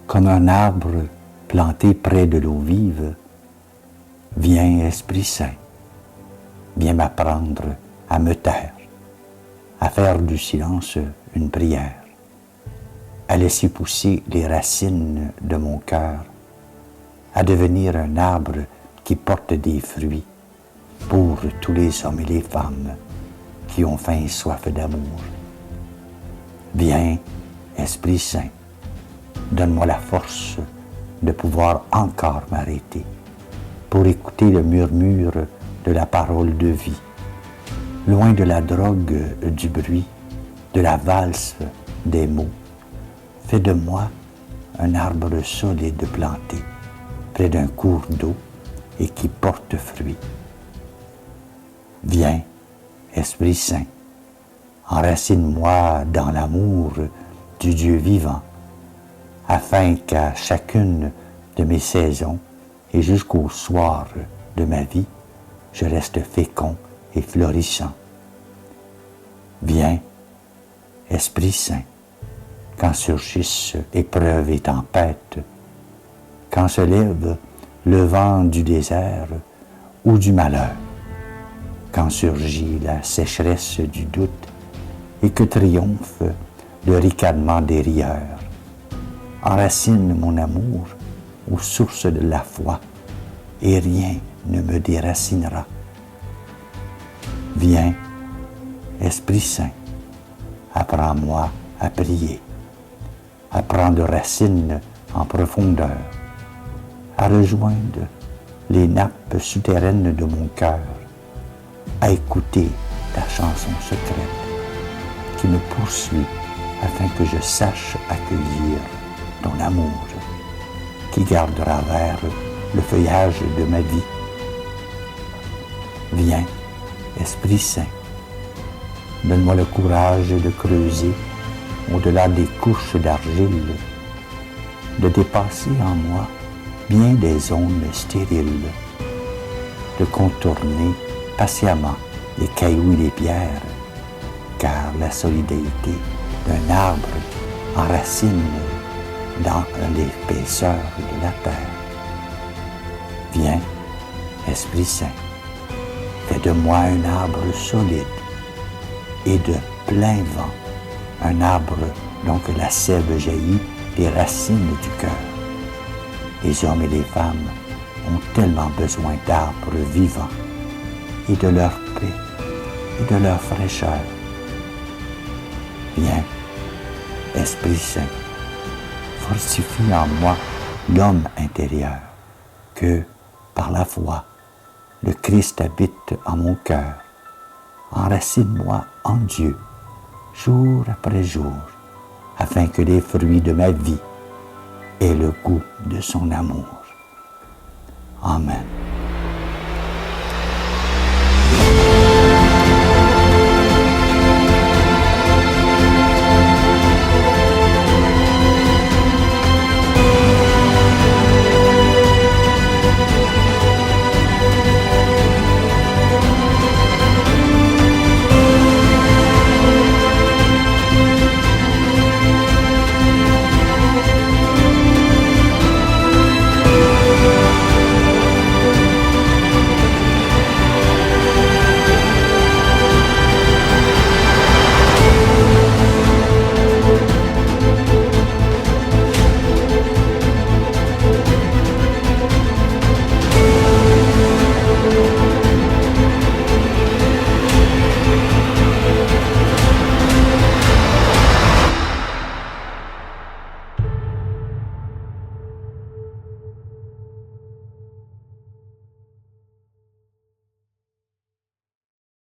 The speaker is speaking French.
comme un arbre planté près de l'eau vive. Viens, Esprit Saint, viens m'apprendre à me taire, à faire du silence une prière, à laisser pousser les racines de mon cœur, à devenir un arbre qui porte des fruits pour tous les hommes et les femmes qui ont faim et soif d'amour. Viens, Esprit Saint, donne-moi la force de pouvoir encore m'arrêter pour écouter le murmure de la parole de vie, loin de la drogue du bruit, de la valse des mots. Fais de moi un arbre solide planté près d'un cours d'eau et qui porte fruit. Viens, Esprit Saint, enracine-moi dans l'amour du Dieu vivant, afin qu'à chacune de mes saisons et jusqu'au soir de ma vie, je reste fécond et florissant. Viens, Esprit Saint, quand surgissent épreuves et tempêtes, quand se lève le vent du désert ou du malheur, quand surgit la sécheresse du doute et que triomphe le ricanement des rieurs. Enracine mon amour aux sources de la foi et rien ne me déracinera. Viens, Esprit Saint, apprends-moi à prier, à prendre racine en profondeur, à rejoindre les nappes souterraines de mon cœur, à écouter ta chanson secrète qui me poursuit afin que je sache accueillir ton amour qui gardera vert le feuillage de ma vie. Viens, Esprit Saint, donne-moi le courage de creuser au-delà des couches d'argile, de dépasser en moi bien des zones stériles, de contourner patiemment les cailloux et les pierres, car la solidité d'un arbre enracine dans l'épaisseur de la terre. Viens, Esprit Saint, fais de moi un arbre solide et de plein vent, un arbre dont que la sève jaillit des racines du cœur. Les hommes et les femmes ont tellement besoin d'arbres vivants et de leur paix et de leur fraîcheur. Viens, Esprit Saint, fortifie en moi l'homme intérieur, que, par la foi, le Christ habite en mon cœur. Enracine-moi en Dieu, jour après jour, afin que les fruits de ma vie aient le goût de son amour. Amen.